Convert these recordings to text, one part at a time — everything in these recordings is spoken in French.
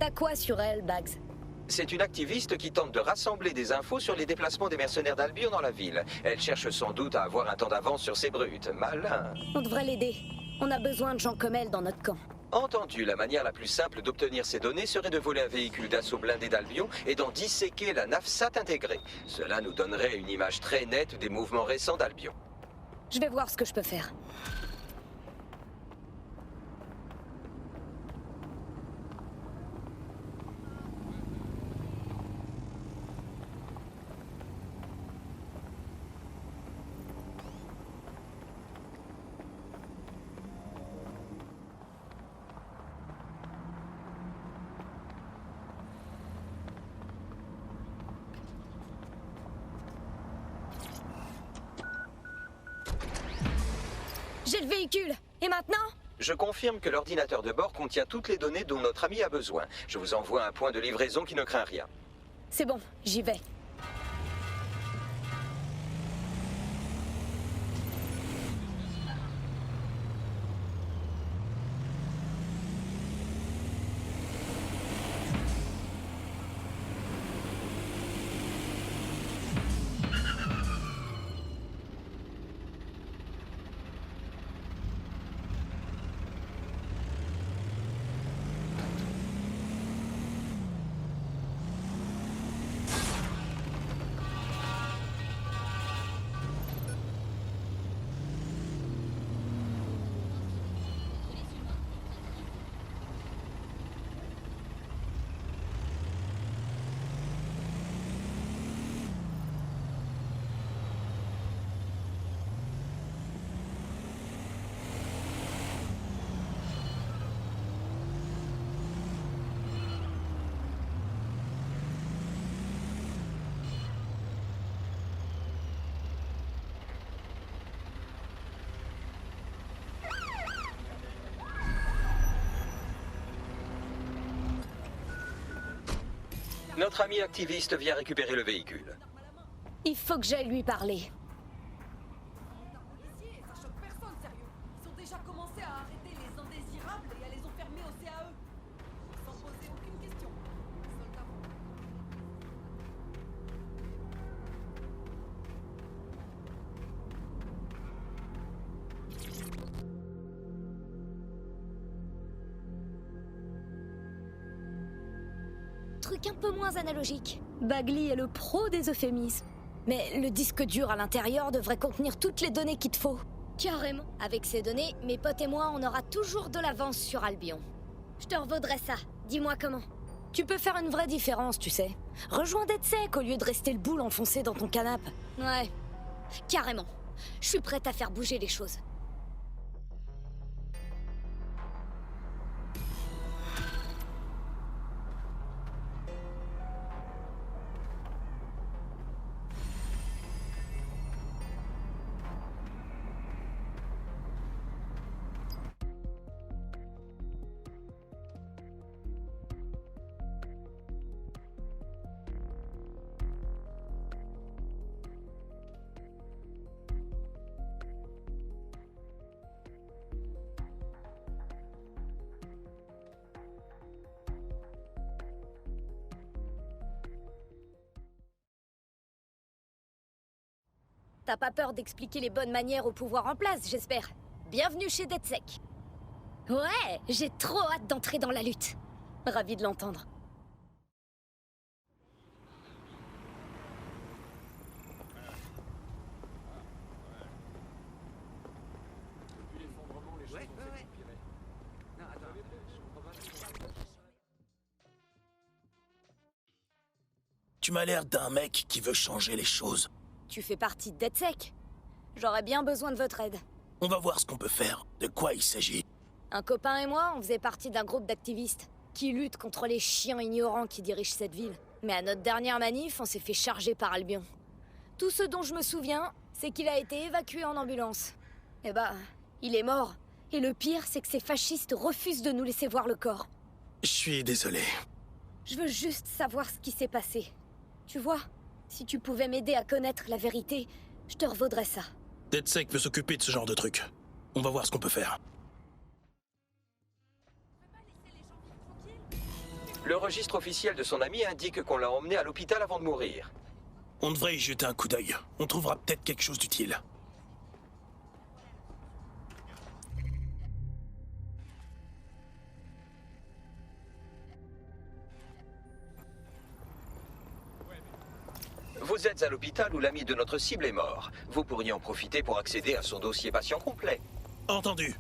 T'as quoi sur elle, Bags? C'est une activiste qui tente de rassembler des infos sur les déplacements des mercenaires d'Albion dans la ville. Elle cherche sans doute à avoir un temps d'avance sur ses brutes. Malin. On devrait l'aider. On a besoin de gens comme elle dans notre camp. Entendu, la manière la plus simple d'obtenir ces données serait de voler un véhicule d'assaut blindé d'Albion et d'en disséquer la nafsat intégrée. Cela nous donnerait une image très nette des mouvements récents d'Albion. Je vais voir ce que je peux faire. J'ai le véhicule. Et maintenant? Je confirme que l'ordinateur de bord contient toutes les données dont notre ami a besoin. Je vous envoie un point de livraison qui ne craint rien. C'est bon, j'y vais. Notre ami activiste vient récupérer le véhicule. Il faut que j'aille lui parler. Ça choque personne, sérieux. Ils ont déjà commencé à arrêter les indésirables et à les enfermer au CAE. Sans poser aucune question. Soldats. Truc un peu moins analogique. Bagley est le pro des euphémismes. Mais le disque dur à l'intérieur devrait contenir toutes les données qu'il te faut. Carrément. Avec ces données, mes potes et moi, on aura toujours de l'avance sur Albion. Je te revaudrai ça. Dis-moi comment. Tu peux faire une vraie différence, tu sais. Rejoins DedSec au lieu de rester le boule enfoncé dans ton canapé. Ouais. Carrément. Je suis prête à faire bouger les choses. T'as pas peur d'expliquer les bonnes manières au pouvoir en place, j'espère. Bienvenue chez DedSec. Ouais, j'ai trop hâte d'entrer dans la lutte. Ravi de l'entendre. Tu m'as l'air d'un mec qui veut changer les choses. Tu fais partie de DedSec. J'aurais bien besoin de votre aide. On va voir ce qu'on peut faire. De quoi il s'agit? Un copain et moi, on faisait partie d'un groupe d'activistes qui luttent contre les chiens ignorants qui dirigent cette ville. Mais à notre dernière manif, on s'est fait charger par Albion. Tout ce dont je me souviens, c'est qu'il a été évacué en ambulance. Eh bah, il est mort. Et le pire, c'est que ces fascistes refusent de nous laisser voir le corps. Je suis désolé. Je veux juste savoir ce qui s'est passé. Tu vois, si tu pouvais m'aider à connaître la vérité, je te revaudrais ça. DedSec veut s'occuper de ce genre de truc. On va voir ce qu'on peut faire. Le registre officiel de son ami indique qu'on l'a emmené à l'hôpital avant de mourir. On devrait y jeter un coup d'œil. On trouvera peut-être quelque chose d'utile. Vous êtes à l'hôpital où l'ami de notre cible est mort. Vous pourriez en profiter pour accéder à son dossier patient complet. Entendu.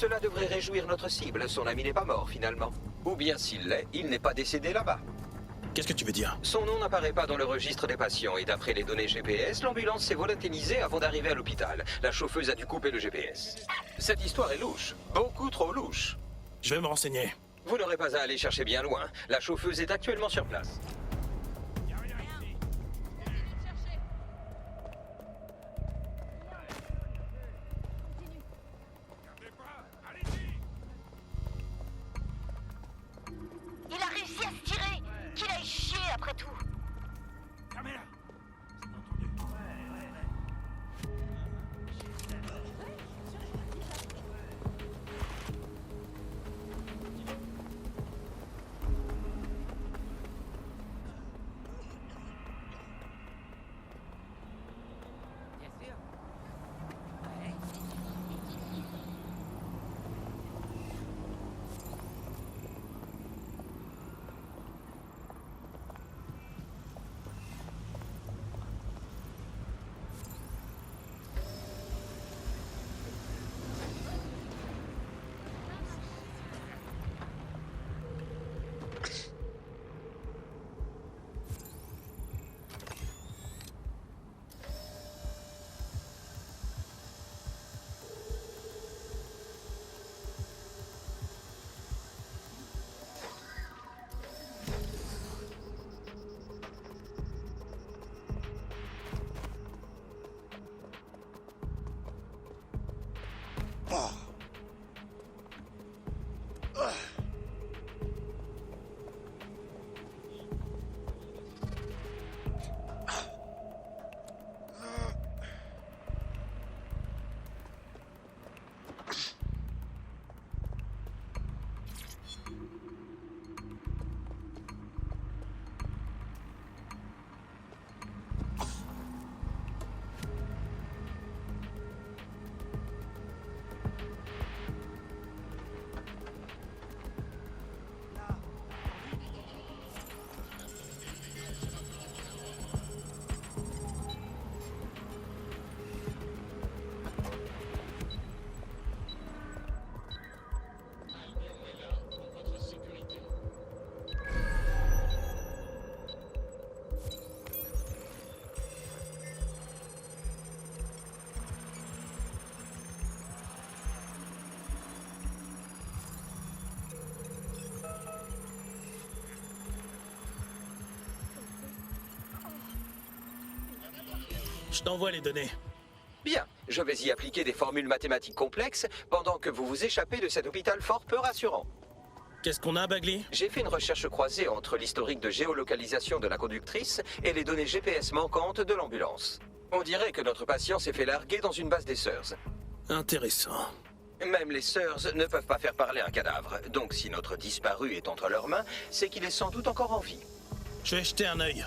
Cela devrait réjouir notre cible. Son ami n'est pas mort, finalement. Ou bien s'il l'est, il n'est pas décédé là-bas. Qu'est-ce que tu veux dire? Son nom n'apparaît pas dans le registre des patients et d'après les données GPS, l'ambulance s'est volatilisée avant d'arriver à l'hôpital. La chauffeuse a dû couper le GPS. Cette histoire est louche. Beaucoup trop louche. Je vais me renseigner. Vous n'aurez pas à aller chercher bien loin. La chauffeuse est actuellement sur place. Il a réussi à se tirer. Qu'il aille chier après tout. Je t'envoie les données. Bien, je vais y appliquer des formules mathématiques complexes pendant que vous vous échappez de cet hôpital fort peu rassurant. Qu'est-ce qu'on a, Bagley? J'ai fait une recherche croisée entre l'historique de géolocalisation de la conductrice et les données GPS manquantes de l'ambulance. On dirait que notre patient s'est fait larguer dans une base des Seurs. Intéressant. Même les Seurs ne peuvent pas faire parler un cadavre, donc si notre disparu est entre leurs mains, c'est qu'il est sans doute encore en vie. Je vais jeter un œil.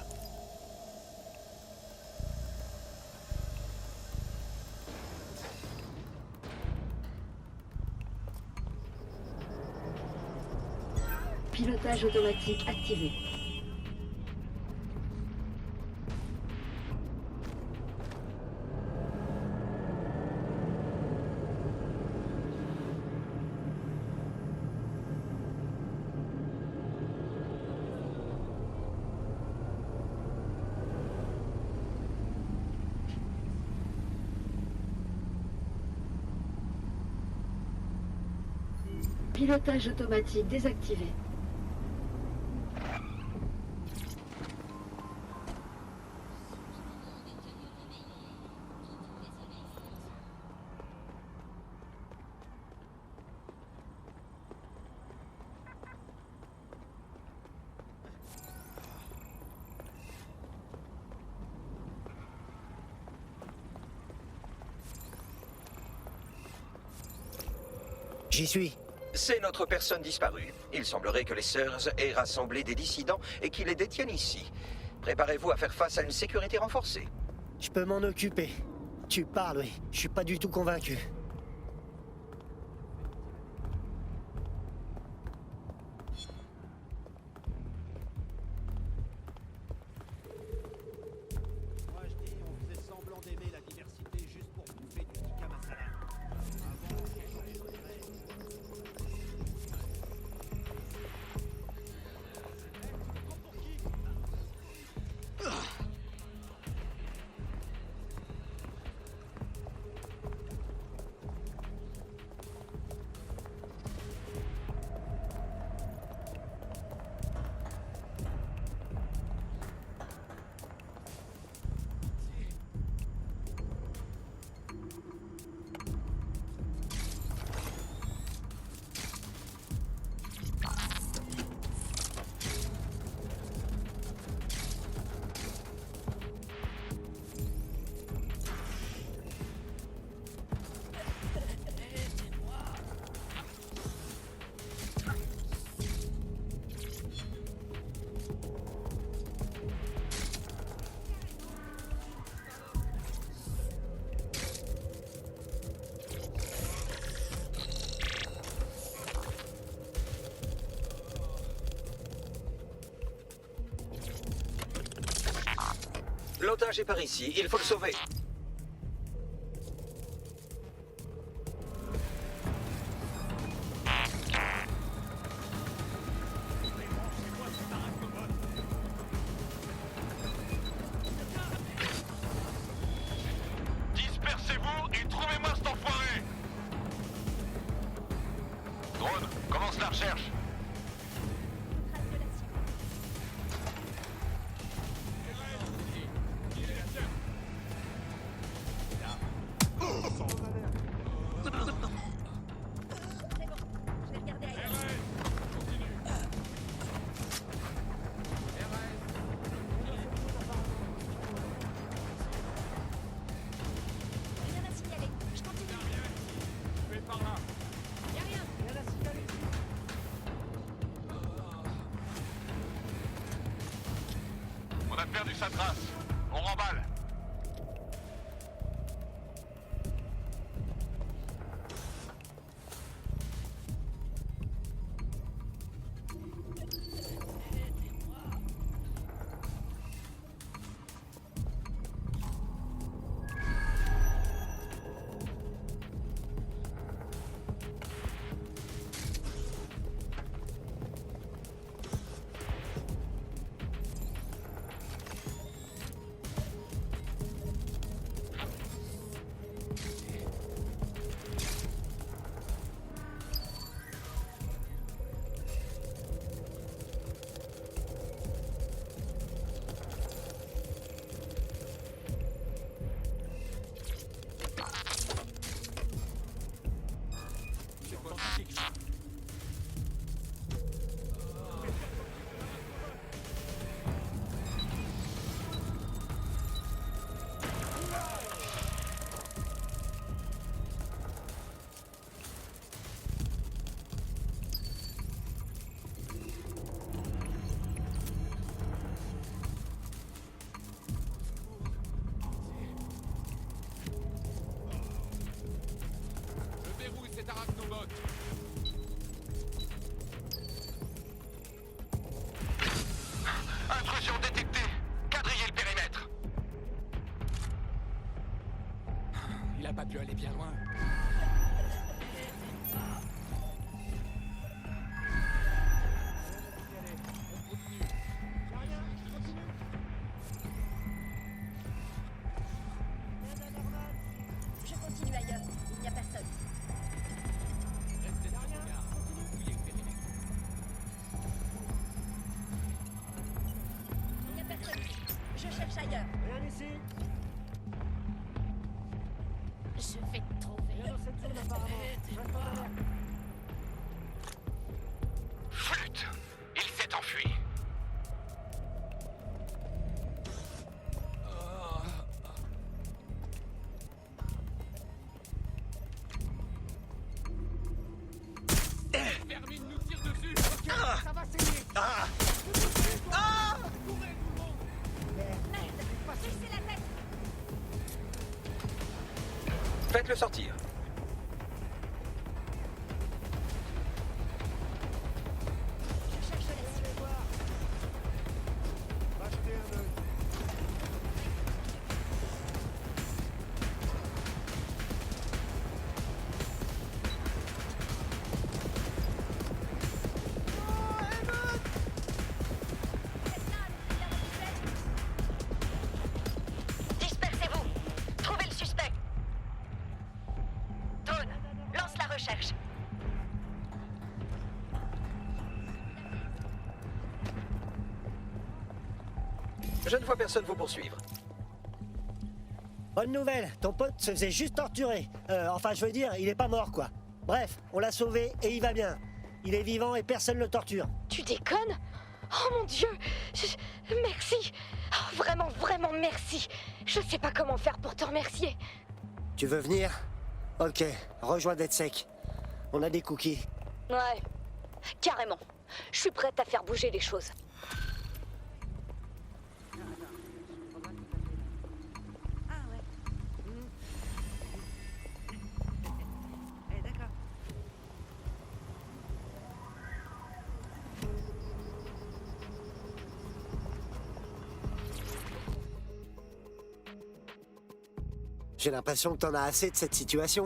Pilotage automatique activé. Pilotage automatique désactivé. J'y suis. C'est notre personne disparue. Il semblerait que les Seurs aient rassemblé des dissidents et qu'ils les détiennent ici. Préparez-vous à faire face à une sécurité renforcée. Je peux m'en occuper. Tu parles, oui. Je suis pas du tout convaincu. Moi je dis, on faisait semblant d'aimer la diversité juste pour bouffer du tikka masala. Avant, on changerait. L'otage est par ici, il faut le sauver. Dispersez-vous et trouvez-moi cet enfoiré! Drone, commence la recherche. On a perdu sa trace. On remballe. pu aller bien loin. Je continue ailleurs. Il n'y a personne. Restez sur vos gardes. Fouillez le périmètre. Il n'y a personne. Je cherche ailleurs. Rien ici. Je vais te trouver. Rien dans cette zone apparemment. Reste en alerte. Flûte! Il s'est enfui. Vermine nous tire dessus. Ça va saigner. Baissez la tête. Faites-le sortir. Je cherche la cible. Va jeter un œil. Dispersez-vous. Trouvez le suspect. Dawn, lance la recherche. Je ne vois personne vous poursuivre. Bonne nouvelle, ton pote se faisait juste torturer. Enfin, je veux dire, il est pas mort, quoi. Bref, on l'a sauvé et il va bien. Il est vivant et personne le torture. Tu déconnes? Oh mon Dieu! Merci! Oh, vraiment, vraiment merci! Je sais pas comment faire pour te remercier. Tu veux venir? Ok, rejoins DedSec. On a des cookies. Ouais, carrément. Je suis prête à faire bouger les choses. J'ai l'impression que t'en as assez de cette situation.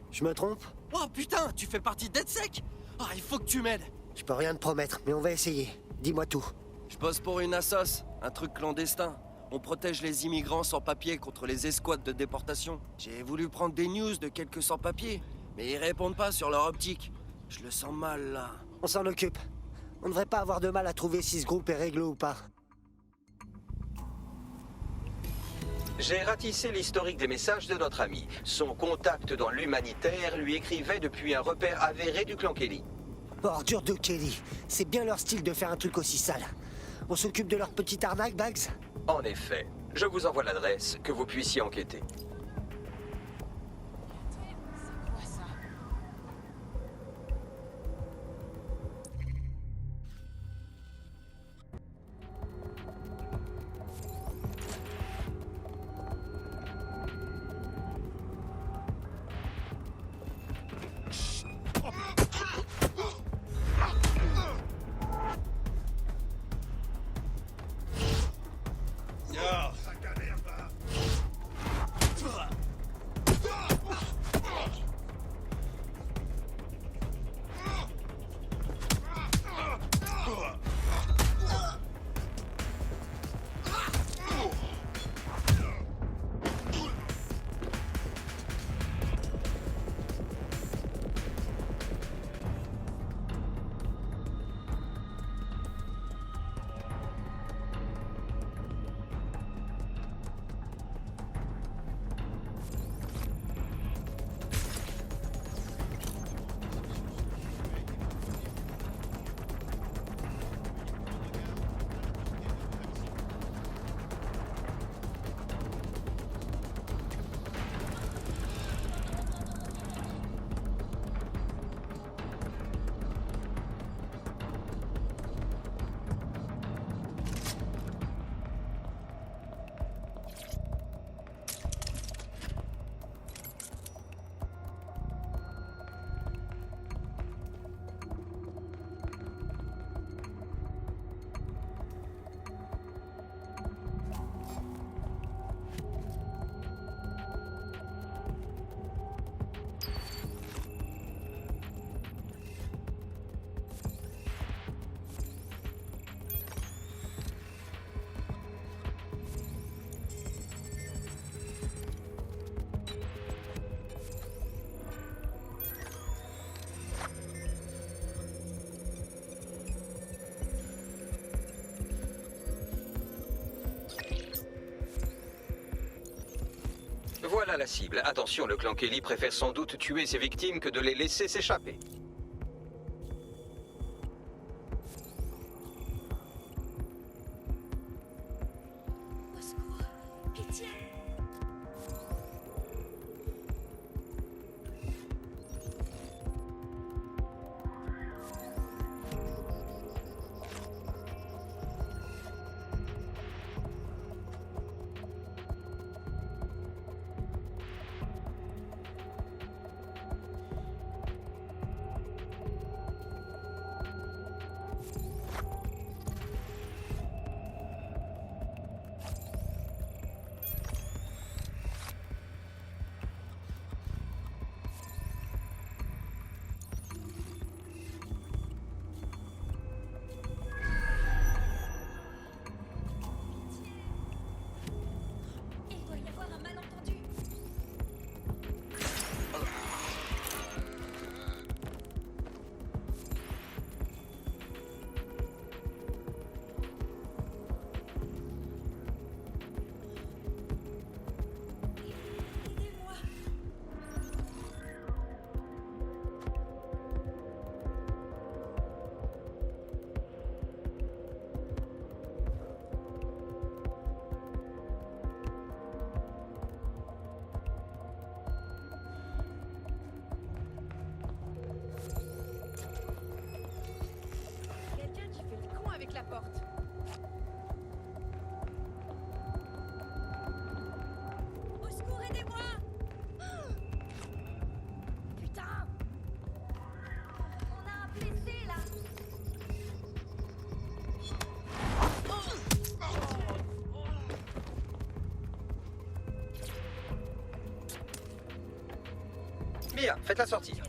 Je me trompe? Oh putain, tu fais partie de DedSec? Ah, il faut que tu m'aides. Je peux rien te promettre, mais on va essayer. Dis-moi tout. Je bosse pour une assoce, un truc clandestin. On protège les immigrants sans papier contre les escouades de déportation. J'ai voulu prendre des news de quelques sans-papiers, mais ils répondent pas sur leur optique. Je le sens mal, là. On s'en occupe. On devrait pas avoir de mal à trouver si ce groupe est réglo ou pas. J'ai ratissé l'historique des messages de notre ami. Son contact dans l'humanitaire lui écrivait depuis un repère avéré du clan Kelly. Ordure de Kelly. C'est bien leur style de faire un truc aussi sale. On s'occupe de leur petite arnaque, Bags? En effet, je vous envoie l'adresse, que vous puissiez enquêter. à la cible. Attention, le clan Kelly préfère sans doute tuer ses victimes que de les laisser s'échapper. Au secours, pitié. Il doit y avoir un malentendu. Aidez-moi. Quelqu'un qui fait le con avec la porte. Au secours, aidez-moi. Putain. On a un blessé là. Bien, faites-la sortir.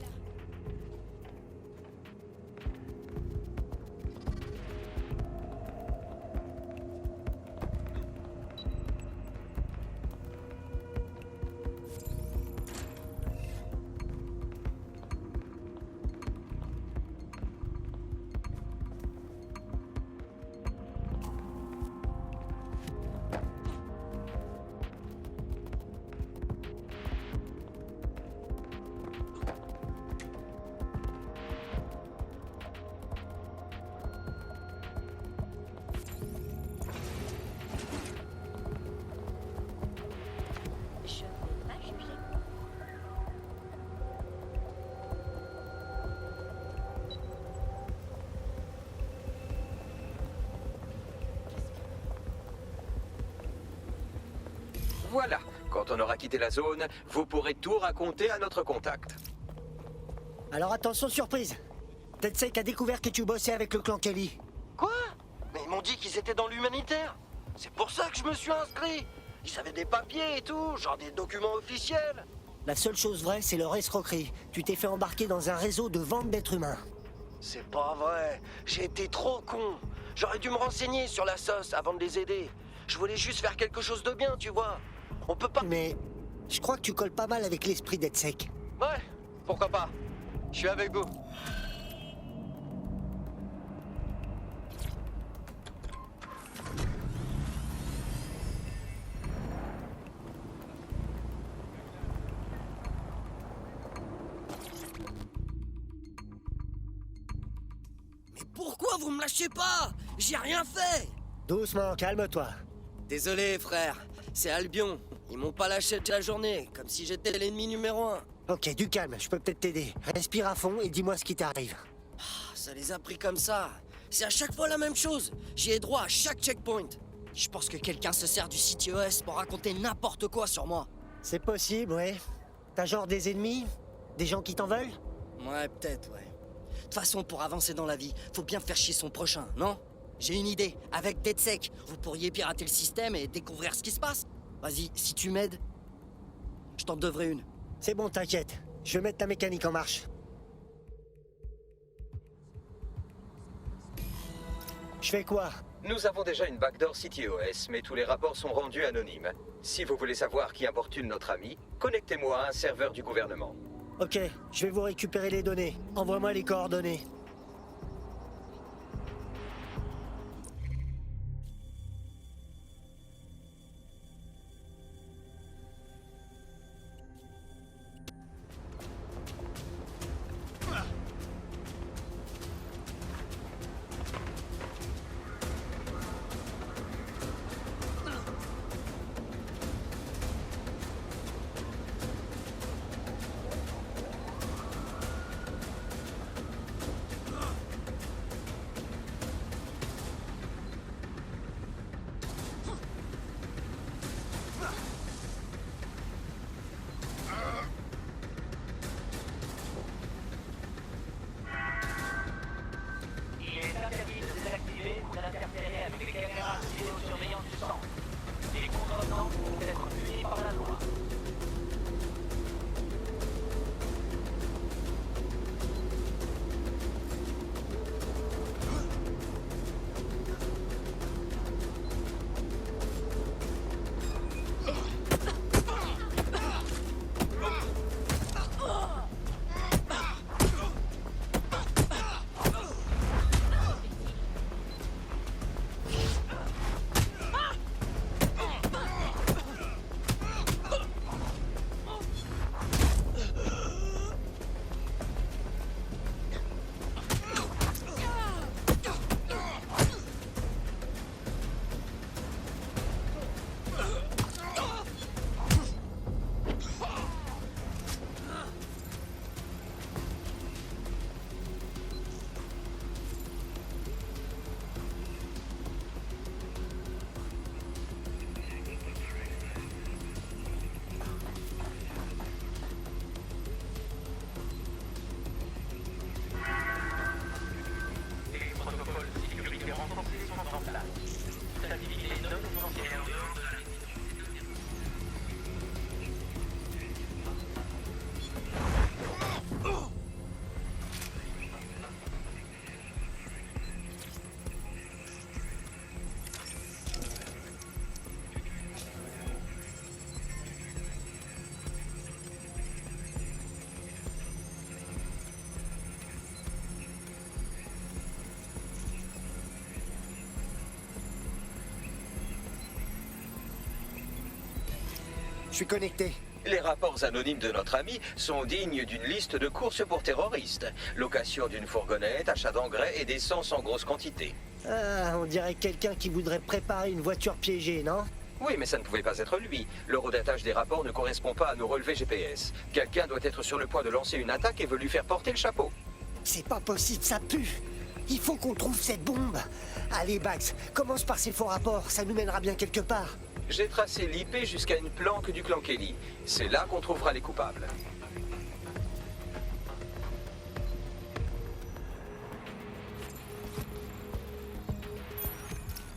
Je ne vais pas juger. Voilà, quand on aura quitté la zone, vous pourrez tout raconter à notre contact. Alors attention, surprise. Tetsek a découvert que tu bossais avec le clan Kelly. Quoi? Mais ils m'ont dit qu'ils étaient dans l'humanitaire. C'est pour ça que je me suis inscrit. Ils avaient des papiers et tout, genre des documents officiels. La seule chose vraie, c'est leur escroquerie. Tu t'es fait embarquer dans un réseau de vente d'êtres humains. C'est pas vrai. J'ai été trop con. J'aurais dû me renseigner sur la sauce avant de les aider. Je voulais juste faire quelque chose de bien, tu vois. On peut pas... Mais je crois que tu colles pas mal avec l'esprit d'Etsek. Ouais, pourquoi pas. Je suis avec vous. Mais pourquoi vous me lâchez pas? J'ai rien fait. Doucement, calme-toi. Désolé, frère. C'est Albion. Ils m'ont pas lâché toute la journée, comme si j'étais l'ennemi numéro 1. Ok, du calme, je peux peut-être t'aider. Respire à fond et dis-moi ce qui t'arrive. Ça les a pris comme ça. C'est à chaque fois la même chose. J'y ai droit à chaque checkpoint. Je pense que quelqu'un se sert du CTOS pour raconter n'importe quoi sur moi. C'est possible, ouais. T'as genre des ennemis? Des gens qui t'en veulent? Ouais, peut-être, ouais. De toute façon, pour avancer dans la vie, faut bien faire chier son prochain, non? J'ai une idée. Avec DeadSec, vous pourriez pirater le système et découvrir ce qui se passe. Vas-y, si tu m'aides, je t'en devrai une. C'est bon, t'inquiète. Je vais mettre ta mécanique en marche. Je fais quoi? Nous avons déjà une backdoor CTOS, mais tous les rapports sont rendus anonymes. Si vous voulez savoir qui importune notre ami, connectez-moi à un serveur du gouvernement. Ok, je vais vous récupérer les données. Envoie-moi les coordonnées. sang. Les contrevenants vont être punis par la loi. Je suis connecté. Les rapports anonymes de notre ami sont dignes d'une liste de courses pour terroristes. Location d'une fourgonnette, achat d'engrais et d'essence en grosse quantité. Ah, on dirait quelqu'un qui voudrait préparer une voiture piégée, non? Oui, mais ça ne pouvait pas être lui. Le redatage des rapports ne correspond pas à nos relevés GPS. Quelqu'un doit être sur le point de lancer une attaque et veut lui faire porter le chapeau. C'est pas possible, ça pue. Il faut qu'on trouve cette bombe. Allez, Bax, commence par ces faux rapports, ça nous mènera bien quelque part. J'ai tracé l'IP jusqu'à une planque du clan Kelly. C'est là qu'on trouvera les coupables.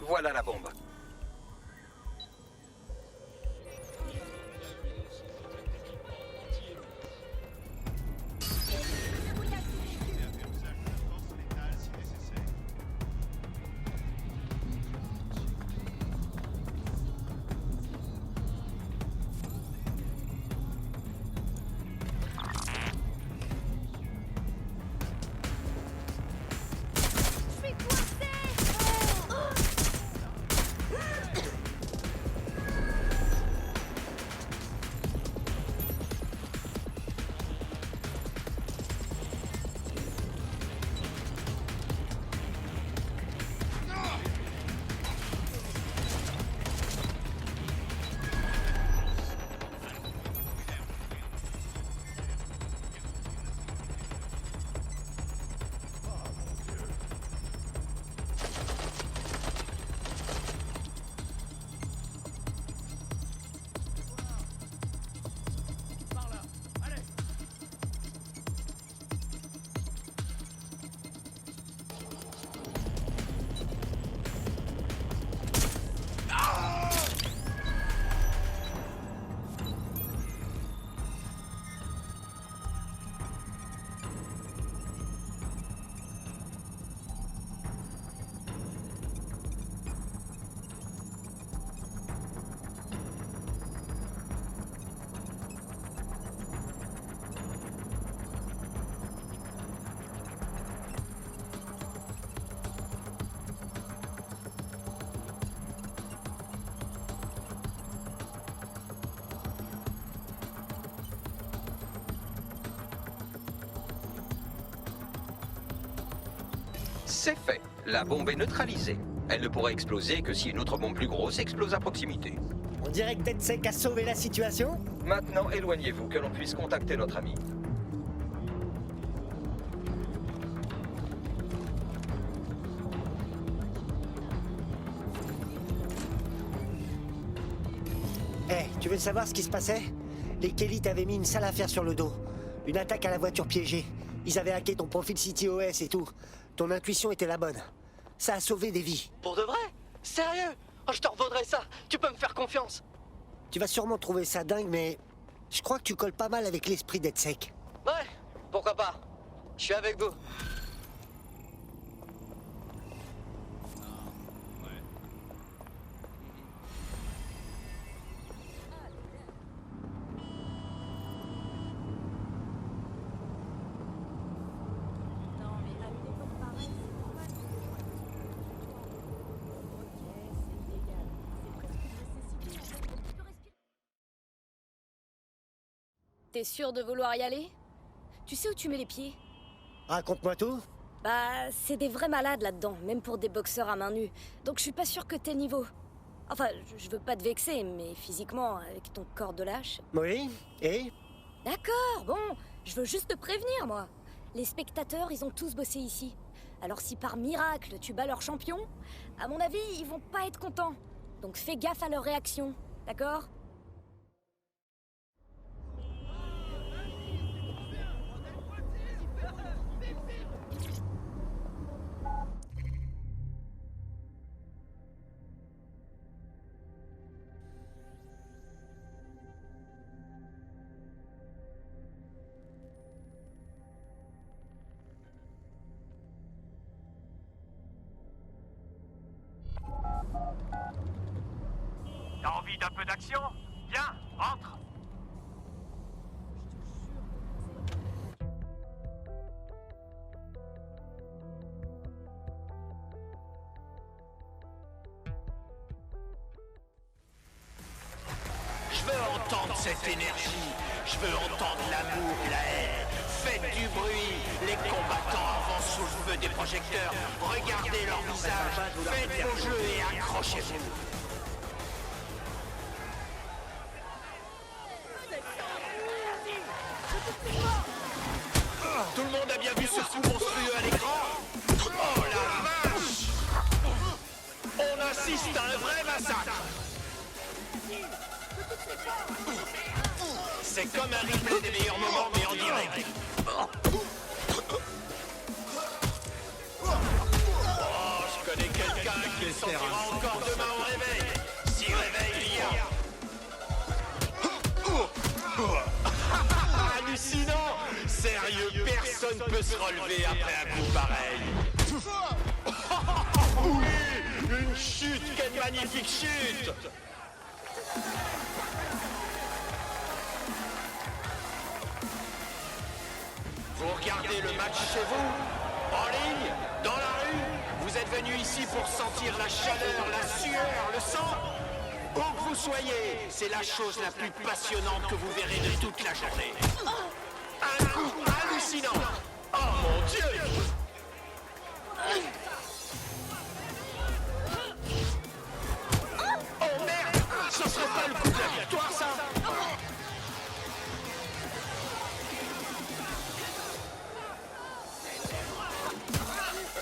Voilà la bombe. C'est fait. La bombe est neutralisée. Elle ne pourra exploser que si une autre bombe plus grosse explose à proximité. On dirait que DedSec a sauvé la situation. Maintenant, éloignez-vous, que l'on puisse contacter notre ami. Tu veux savoir ce qui se passait? Les Kelly t'avaient mis une sale affaire sur le dos. Une attaque à la voiture piégée. Ils avaient hacké ton profil CTOS et tout. Ton intuition était la bonne. Ça a sauvé des vies. Pour de vrai? Sérieux? Oh, je te revaudrai ça. Tu peux me faire confiance. Tu vas sûrement trouver ça dingue, mais je crois que tu colles pas mal avec l'esprit d'être sec. Ouais, pourquoi pas. Je suis avec vous. T'es sûr de vouloir y aller? Tu sais où tu mets les pieds? Raconte-moi tout. Bah, c'est des vrais malades là-dedans, même pour des boxeurs à main nue. Donc je suis pas sûre que t'es niveau. Enfin, je veux pas te vexer, mais physiquement, avec ton corps de lâche... Oui, et D'accord, bon, je veux juste te prévenir, moi. Les spectateurs, ils ont tous bossé ici. Alors si par miracle, tu bats leur champion, à mon avis, ils vont pas être contents. Donc fais gaffe à leur réaction, d'accord? T'as envie d'un peu d'action? Viens, entre. Je veux entendre cette énergie. Je veux entendre l'amour et la haine. Faites du bruit. Les combattants avancent sous le feu des projecteurs. Regardez leur visage. Faites vos jeux et accrochez-vous. Tout le monde a bien vu ce coup monstrueux à l'écran? Oh la vache! On assiste à un vrai massacre! C'est comme un replay des meilleurs moments, mais en direct. Oh, je connais quelqu'un qui le sentira encore demain au réveil. Si réveil il y a. Hallucinant! Sérieux, personne peut se relever après un coup pareil. Oui, une chute, quelle magnifique chute! Vous regardez le match chez vous, en ligne, dans la rue. Vous êtes venu ici pour sentir la chaleur, la sueur, le sang. Où que vous soyez, c'est la chose la plus passionnante que vous verrez de toute la journée. Un coup hallucinant. Oh mon Dieu! Oh merde! Ce serait pas le coup de la victoire, ça?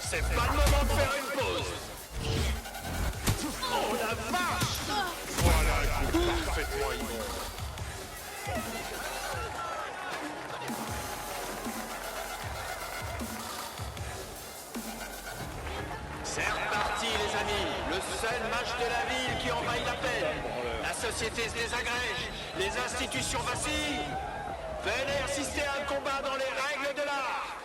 C'est pas le moment de faire une pause. Oh la vache! Voilà un coup parfaitement immonde. C'est reparti les amis, le seul match de la ville qui envahit la peine. La société se désagrège, les institutions vacillent. Venez assister à un combat dans les règles de l'art.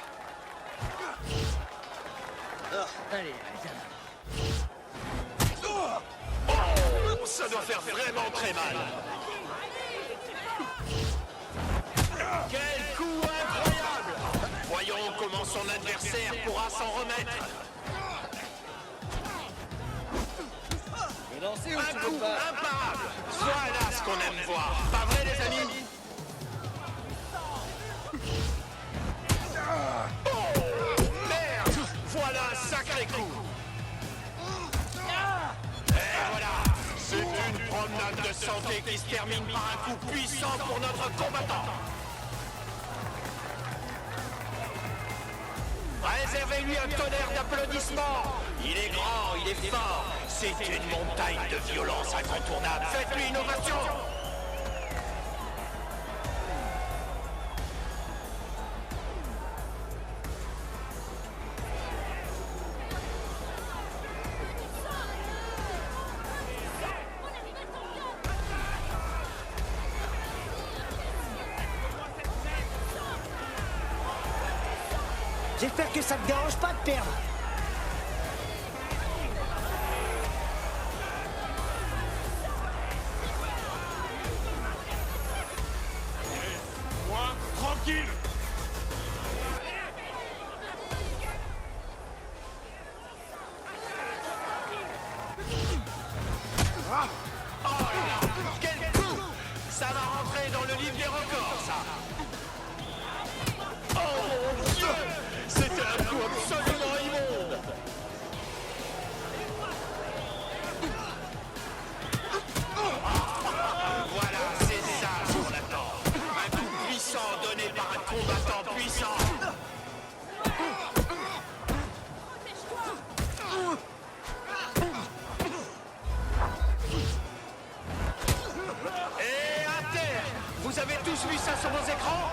Oh, ça doit faire vraiment très mal. Quel coup incroyable! Voyons comment son adversaire pourra s'en remettre. Un coup imparable. Voilà ce qu'on aime voir. Pas vrai les amis? Oh merde! Voilà un sacré coup. Et voilà, c'est une promenade de santé qui se termine par un coup puissant pour notre combattant. Réservez-lui un tonnerre d'applaudissements. Il est grand, il est fort. C'est une montagne de violence incontournable. Faites-lui une ovation. J'espère que ça te dérange pas de perdre. Moi, tranquille. Quel coup! Ça va rentrer dans le livre des records, ça! Oh mon Dieu! C'était un coup absolument immonde! Voilà, c'est ça ce qu'on attend! Un coup puissant donné par un combattant puissant! Et à terre! Vous avez tous vu ça sur vos écrans?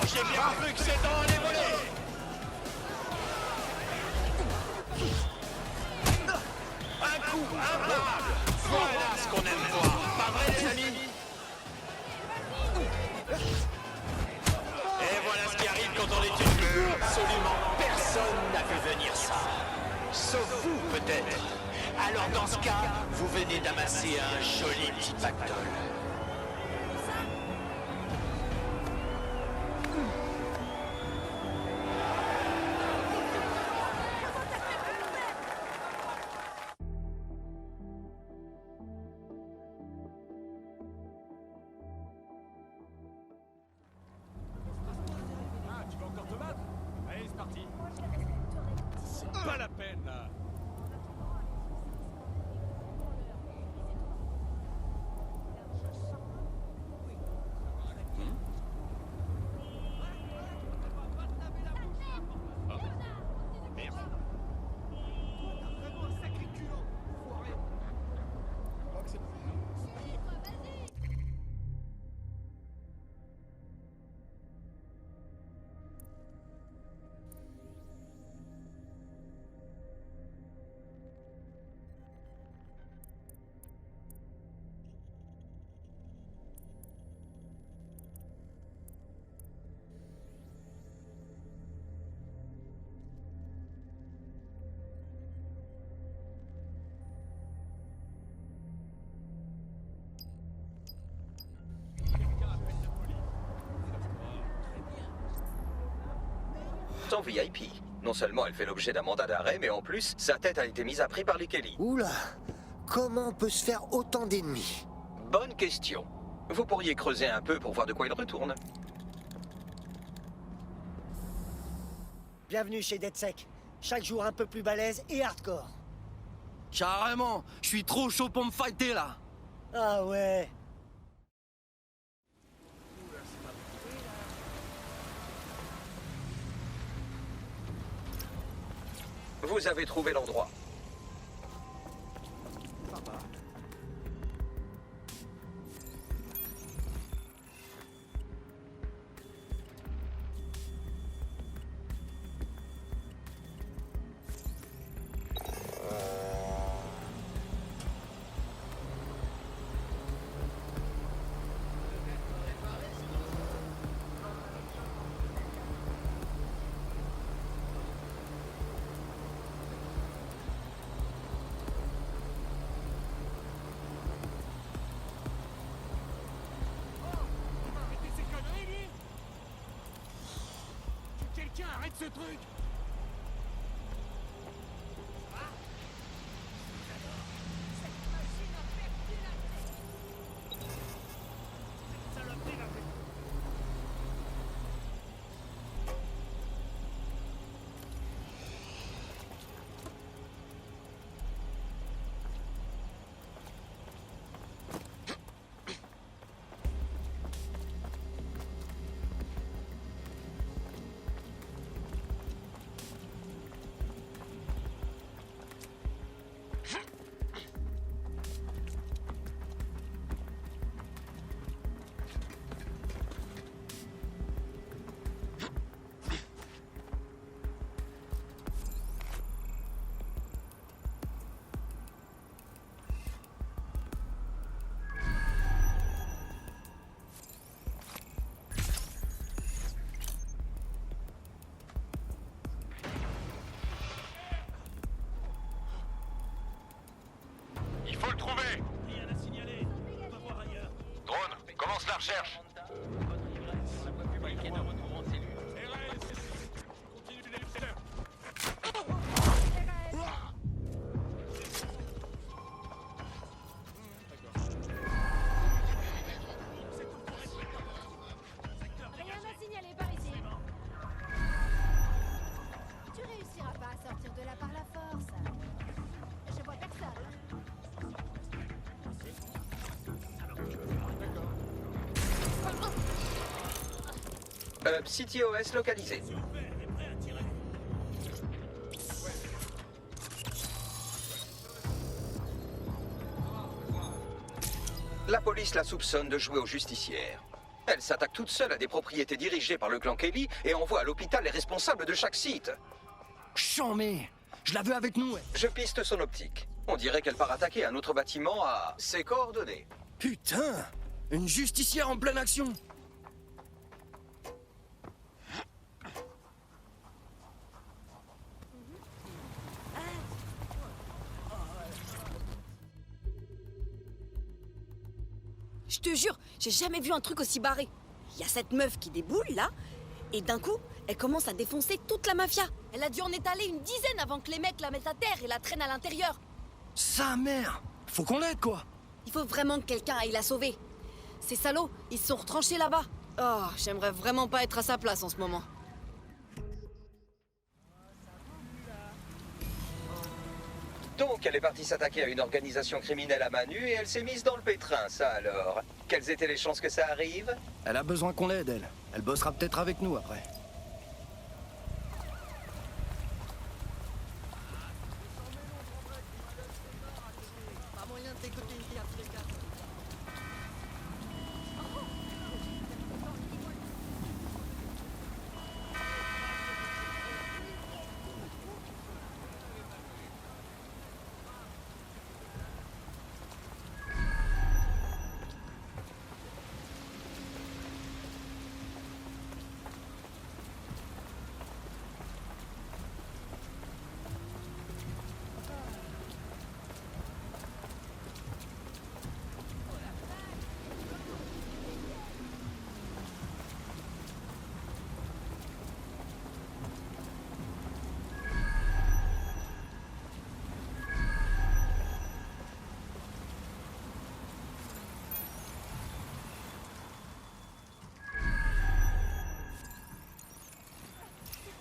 J'ai bien cru que c'est dans les volets! Un coup imparable! Voilà ce qu'on aime voir! Pas vrai, les amis? Et voilà ce qui arrive quand on est une bulle! Absolument personne n'a vu venir ça! Sauf vous, peut-être! Alors dans ce cas, vous venez d'amasser un joli petit pactole. Ah, tu vas encore te battre? Allez, c'est parti. C'est pas la peine, là. En VIP. Non seulement elle fait l'objet d'un mandat d'arrêt, mais en plus, sa tête a été mise à prix par les Kelly. Oula, comment on peut se faire autant d'ennemis? Bonne question. Vous pourriez creuser un peu pour voir de quoi il retourne. Bienvenue chez DeadSec. Chaque jour un peu plus balèze et hardcore. Carrément, je suis trop chaud pour me fighter là. Ah ouais. Vous avez trouvé l'endroit. Arrêtez ces conneries, lui! Quelqu'un arrête ce truc! la recherche. Rien à signaler par ici. Tu réussiras pas à sortir de là par la force. Je vois personne. City OS localisé. La police la soupçonne de jouer aux justicières. Elle s'attaque toute seule à des propriétés dirigées par le clan Kelly et envoie à l'hôpital les responsables de chaque site. Chambé! Je la veux avec nous! Je piste son optique. On dirait qu'elle part attaquer un autre bâtiment à ses coordonnées. Putain! Une justicière en pleine action! Je te jure, j'ai jamais vu un truc aussi barré. Il y a cette meuf qui déboule là, et d'un coup, elle commence à défoncer toute la mafia. Elle a dû en étaler une dizaine avant que les mecs la mettent à terre et la traînent à l'intérieur. Sa mère! Faut qu'on l'aide, quoi! Il faut vraiment que quelqu'un aille la sauver. Ces salauds, ils se sont retranchés là-bas. Oh, j'aimerais vraiment pas être à sa place en ce moment. Donc elle est partie s'attaquer à une organisation criminelle à main nue et elle s'est mise dans le pétrin, ça alors. Quelles étaient les chances que ça arrive? Elle a besoin qu'on l'aide, elle. Elle bossera peut-être avec nous après. Pas moyen de t'écouter une fille à tous les cas.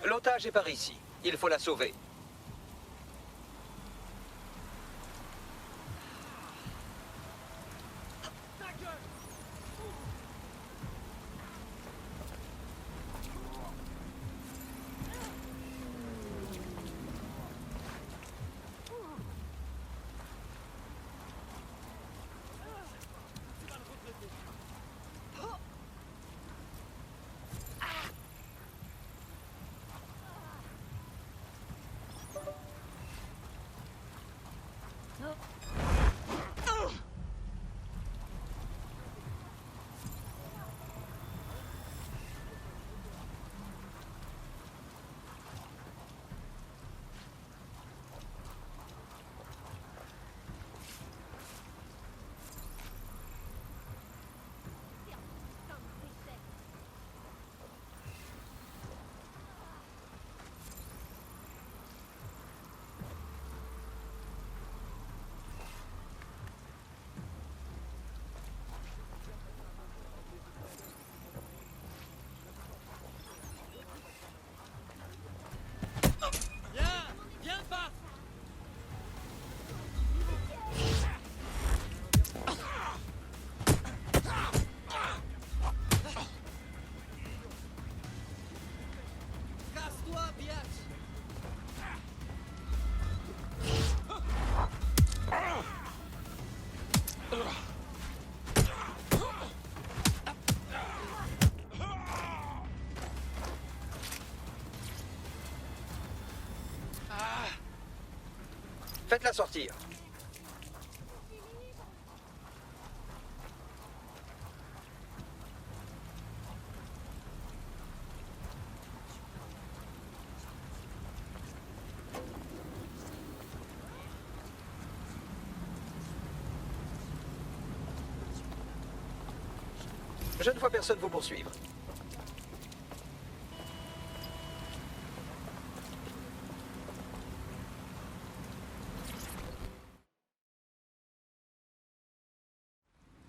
L'otage est par ici. Il faut la sauver. Faites-la sortir. Je ne vois personne vous poursuivre.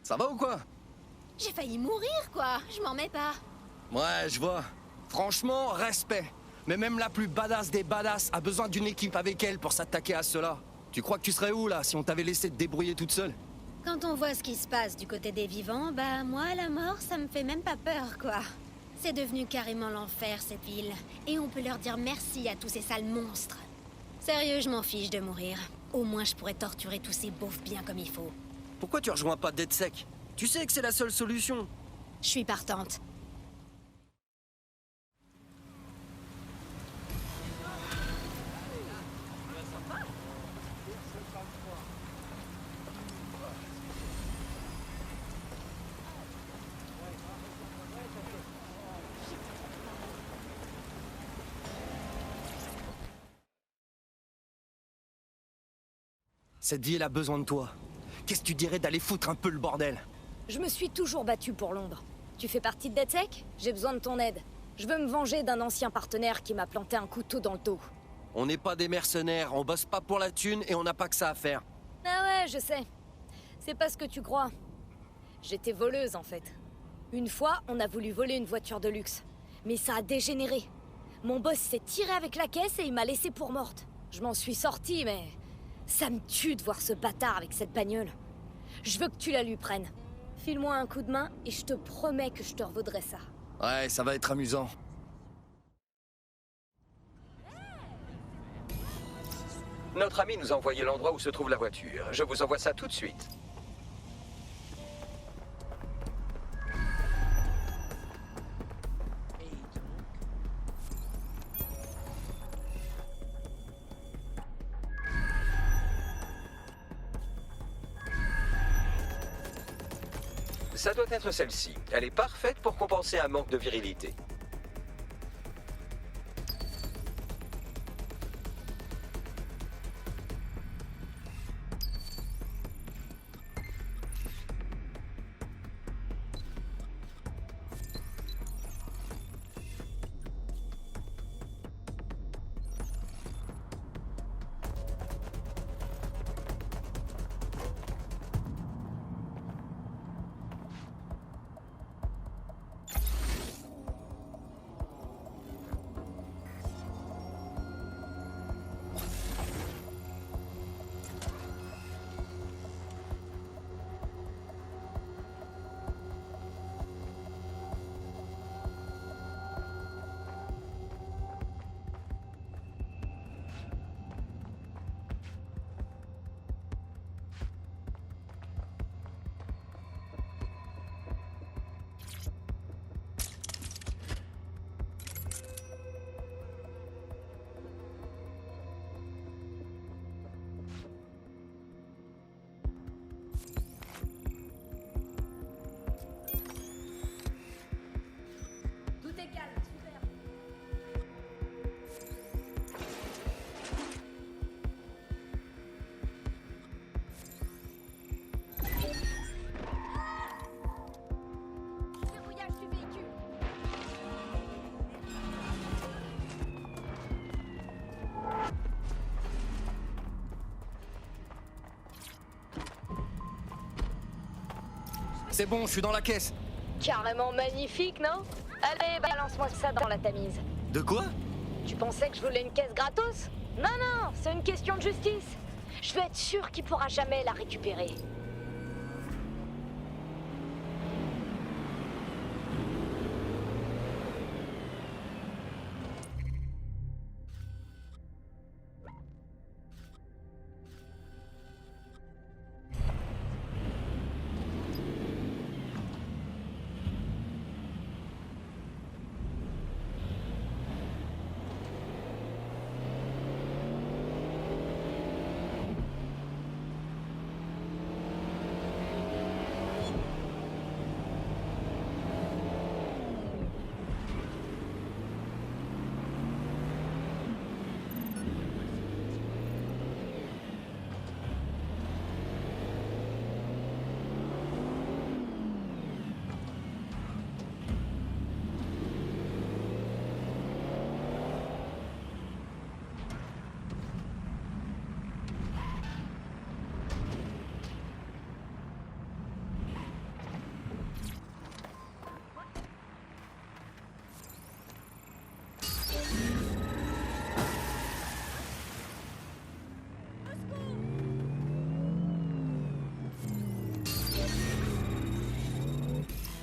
Ça va ou quoi? J'ai failli mourir, quoi. Je m'en mets pas. Ouais, je vois. Franchement, respect. Mais même la plus badass des badass a besoin d'une équipe avec elle pour s'attaquer à cela. Tu crois que tu serais où, là, si on t'avait laissé te débrouiller toute seule? Quand on voit ce qui se passe du côté des vivants, bah moi, la mort, ça me fait même pas peur, quoi. C'est devenu carrément l'enfer, cette ville. Et on peut leur dire merci à tous ces sales monstres. Sérieux, je m'en fiche de mourir. Au moins, je pourrais torturer tous ces beaufs bien comme il faut. Pourquoi tu rejoins pas DedSec? Tu sais que c'est la seule solution. Je suis partante. Cette ville a besoin de toi. Qu'est-ce que tu dirais d'aller foutre un peu le bordel? Je me suis toujours battue pour l'ombre. Tu fais partie de DedSec? J'ai besoin de ton aide. Je veux me venger d'un ancien partenaire qui m'a planté un couteau dans le dos. On n'est pas des mercenaires, on bosse pas pour la thune et on n'a pas que ça à faire. Ah ouais, je sais. C'est pas ce que tu crois. J'étais voleuse, en fait. Une fois, on a voulu voler une voiture de luxe. Mais ça a dégénéré. Mon boss s'est tiré avec la caisse et il m'a laissée pour morte. Je m'en suis sortie, mais... ça me tue de voir ce bâtard avec cette bagnole. Je veux que tu la lui prennes. File-moi un coup de main et je te promets que je te revaudrai ça. Ouais, ça va être amusant. Notre ami nous a envoyé l'endroit où se trouve la voiture. Je vous envoie ça tout de suite. Ça doit être celle-ci. Elle est parfaite pour compenser un manque de virilité. C'est bon, je suis dans la caisse. Carrément magnifique, non? Allez, balance-moi ça dans la Tamise. De quoi? Tu pensais que je voulais une caisse gratos? Non, non, c'est une question de justice. Je veux être sûr qu'il pourra jamais la récupérer.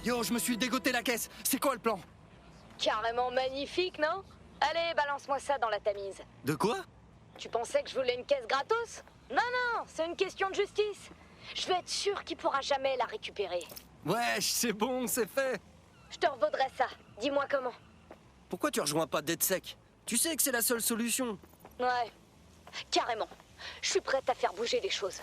Yo, je me suis dégoté la caisse. C'est quoi le plan? Carrément magnifique, non? Allez, balance-moi ça dans la Tamise. De quoi? Tu pensais que je voulais une caisse gratos? Non, non, c'est une question de justice. Je veux être sûr qu'il pourra jamais la récupérer. Wesh, c'est bon, c'est fait. Je te revaudrai ça. Dis-moi comment. Pourquoi tu rejoins pas DeadSec? Tu sais que c'est la seule solution. Ouais, carrément. Je suis prête à faire bouger les choses.